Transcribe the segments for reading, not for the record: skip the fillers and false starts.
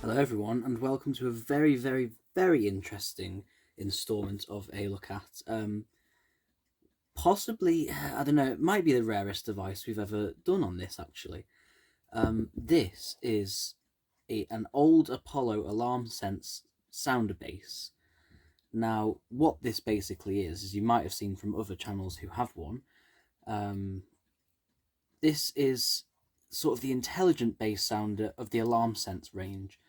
Hello everyone and welcome to a very interesting instalment of A Look At. Possibly, I don't know, it might be the rarest device we've ever done on this actually. This is an old Apollo Alarmsense sounder base. Now, what this basically is, as you might have seen from other channels who have one, this is sort of the intelligent bass sounder of the Alarmsense range.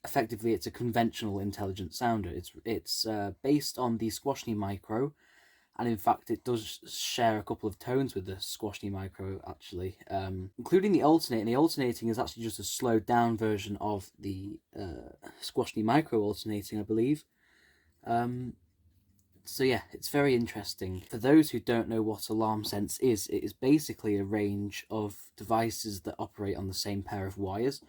Effectively, it's a conventional intelligent sounder. It's based on the Squashney Micro, and in fact it does share a couple of tones with the Squashney Micro actually, including the alternating. The alternating is actually just a slowed down version of the Squashney Micro alternating, I believe. So yeah, it's very interesting. For those who don't know what Alarmsense is, it is basically a range of devices that operate on the same pair of wires,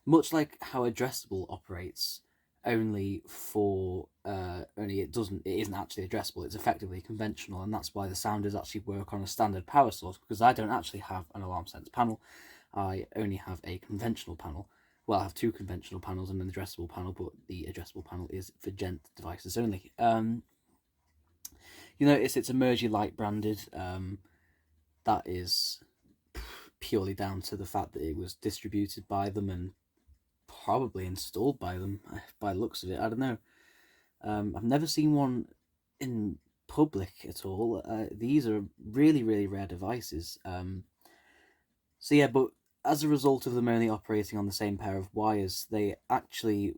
much like how addressable operates, only it isn't actually addressable. It's effectively conventional, and that's why the sounders actually work on a standard power source, because I don't actually have an Alarmsense panel. I only have a conventional panel. Well, I have two conventional panels and an addressable panel, but the addressable panel is for gent devices only. You notice it's Emergy Light branded. That is purely down to the fact that it was distributed by them and probably installed by them, by the looks of it. I don't know. I've never seen one in public at all. These are really rare devices. So yeah, but as a result of them only operating on the same pair of wires, they actually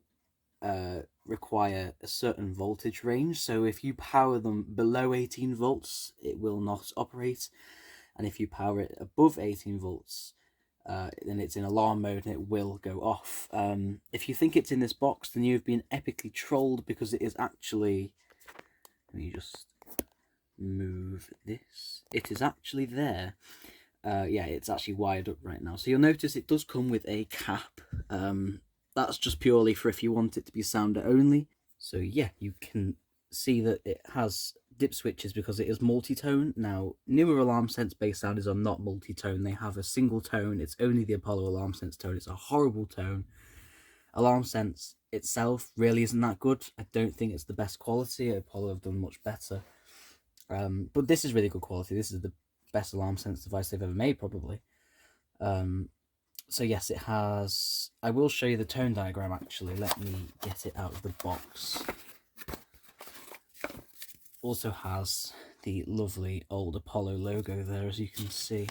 require a certain voltage range. So if you power them below 18 volts, it will not operate. And if you power it above 18 volts, then it's in alarm mode and it will go off. If you think it's in this box, then you've been epically trolled, because it is actually... Let me just move this. It is actually there. Yeah, it's actually wired up right now. So you'll notice it does come with a cap. That's just purely for if you want it to be sounder only. So yeah, you can see that it has dip switches because it is multi-tone. Now, newer Alarmsense bass sounders are not multi-tone. They have a single tone. It's only the Apollo Alarmsense tone. It's a horrible tone. Alarmsense itself really isn't that good. I don't think it's the best quality. Apollo have done much better. But this is really good quality. This is the best Alarmsense device they've ever made, probably. So yes, it has... I will show you the tone diagram actually. Let me get it out of the box. Also has the lovely old Apollo logo there, as you can see.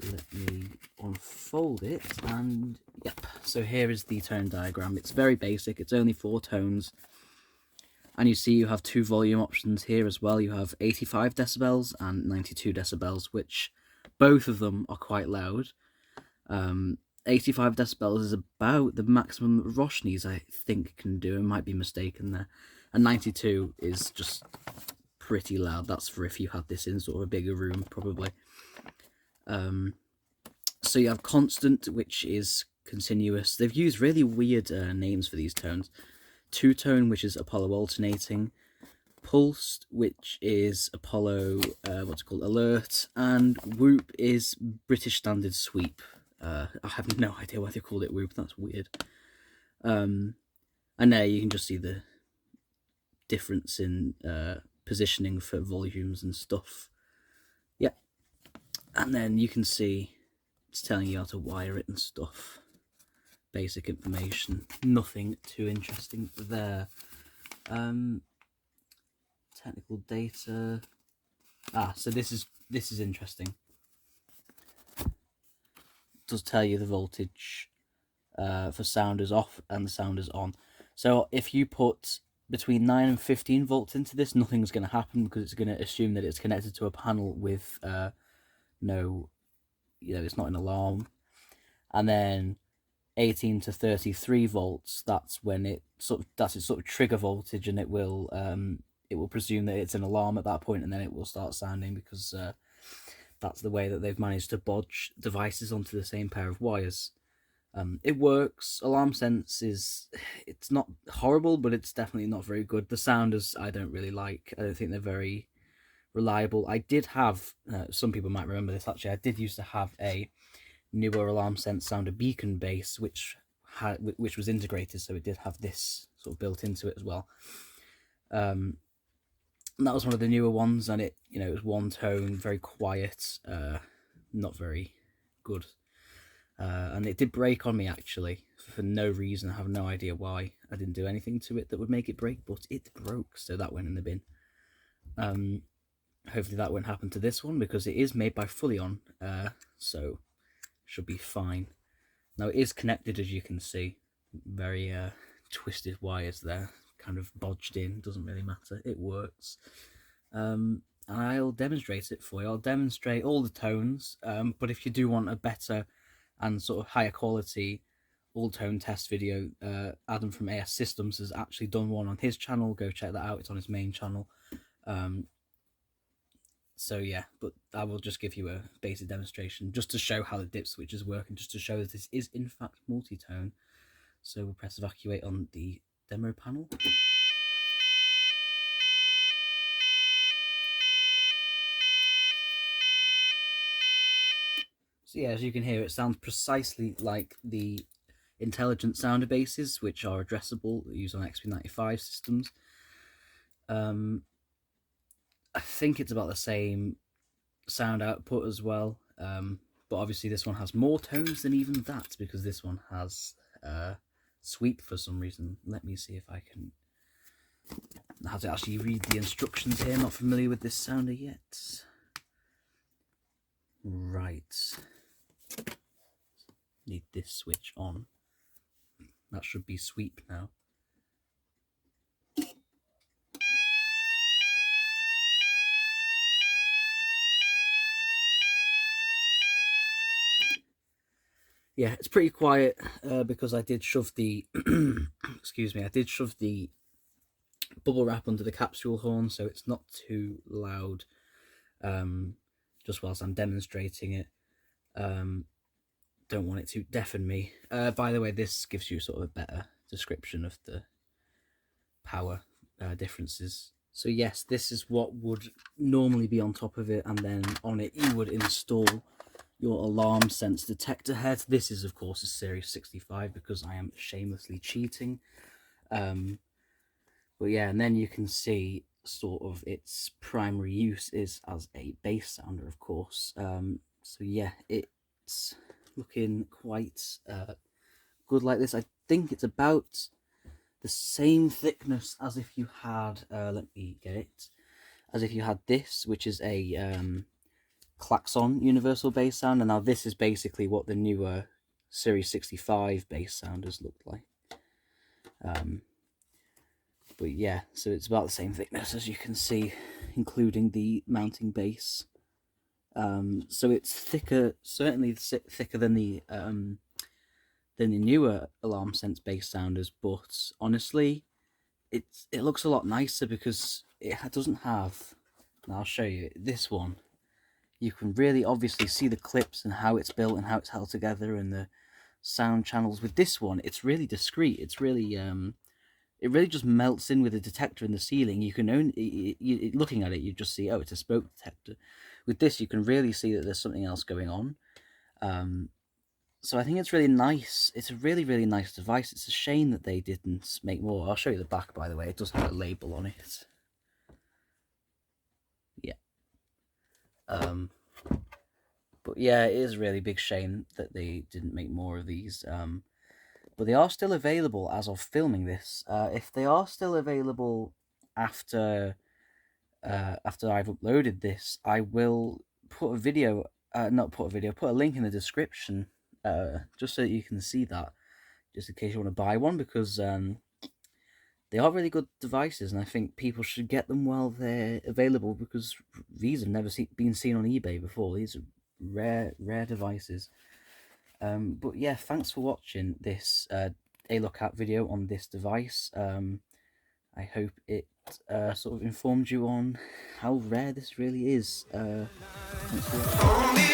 Let me unfold it, and yep, so here is the tone diagram. It's very basic. It's only 4 tones, and you see you have 2 volume options here as well. You have 85 decibels and 92 decibels, which both of them are quite loud. 85 decibels is about the maximum that Roshni's, I think, can do. I might be mistaken there. And 92 is just pretty loud. That's for if you had this in sort of a bigger room, probably. So you have constant, which is continuous. They've used really weird names for these tones. Two-tone, which is Apollo alternating. Pulsed, which is Apollo, what's it called, alert. And whoop is British standard sweep. I have no idea why they called it whoop. That's weird. And there you can just see the difference in positioning for volumes and stuff. Yeah. And then you can see it's telling you how to wire it and stuff. Basic information. Nothing too interesting there. Technical data. So this is interesting. It does tell you the voltage for sounders off and the sounders on. So if you put between 9 and 15 volts into this, nothing's going to happen, because it's going to assume that it's connected to a panel with no, it's not an alarm. And then 18 to 33 volts, that's when that's its sort of trigger voltage, and it will presume that it's an alarm at that point, and then it will start sounding, because that's the way that they've managed to bodge devices onto the same pair of wires. It works. Alarmsense it's not horrible, but it's definitely not very good. The sounders I don't really like. I don't think they're very reliable. I did have, some people might remember this actually, I did used to have a newer Alarmsense sounder beacon bass, which which was integrated, so it did have this sort of built into it as well. And that was one of the newer ones, and it was one tone, very quiet, not very good. And it did break on me, actually, for no reason. I have no idea why. I didn't do anything to it that would make it break, but it broke, so that went in the bin. Hopefully that won't happen to this one, because it is made by Fullion, so should be fine. Now, it is connected, as you can see. Very twisted wires there, kind of bodged in. Doesn't really matter. It works. And I'll demonstrate it for you. I'll demonstrate all the tones, but if you do want a better and sort of higher quality all-tone test video, Adam from AS Systems has actually done one on his channel. Go check that out. It's on his main channel. So yeah, but I will just give you a basic demonstration just to show how the dip switches work, and just to show that this is in fact multi-tone. So we'll press evacuate on the demo panel. So yeah, as you can hear, it sounds precisely like the intelligent sounder bases, which are addressable, used on XP95 systems. I think it's about the same sound output as well, but obviously this one has more tones than even that, because this one has sweep for some reason. Let me see if I can have to actually read the instructions here. Not familiar with this sounder yet. Right, need this switch on. That should be sweep now. Yeah, it's pretty quiet because I did shove the excuse me, I did shove the bubble wrap under the capsule horn, so it's not too loud, just whilst I'm demonstrating it. Don't want it to deafen me. By the way, this gives you sort of a better description of the power differences. So yes, this is what would normally be on top of it, and then on it you would install your Alarmsense detector head. This is of course a Series 65 because I am shamelessly cheating. But yeah, and then you can see sort of its primary use is as a bass sounder, of course. So yeah, it's looking quite good like this. I think it's about the same thickness as if you had, let me get it, as if you had this, which is a klaxon universal bass sound, and now this is basically what the newer Series 65 bass sounders look like. But yeah, so it's about the same thickness, as you can see, including the mounting base. So it's thicker, certainly thicker than the newer Alarmsense bass sounders, but honestly, it looks a lot nicer because it doesn't have, and I'll show you, this one, you can really obviously see the clips and how it's built and how it's held together and the sound channels. With this one, it's really discreet. It's really it really just melts in with the detector in the ceiling. You can only, looking at it, you just see, oh, it's a smoke detector. With this, you can really see that there's something else going on. So I think it's really nice. It's a really, really nice device. It's a shame that they didn't make more. I'll show you the back, by the way. It does have a label on it. Yeah. But yeah, it is a really big shame that they didn't make more of these. But they are still available as of filming this. If they are still available after I've uploaded this, I will put a video, put a link in the description, just so that you can see that, just in case you want to buy one, because they are really good devices, and I think people should get them while they're available, because these have never been seen on eBay before. These are rare devices. But yeah, thanks for watching this a look at video on this device. I hope it sort of informed you on how rare this really is. Thanks for watching.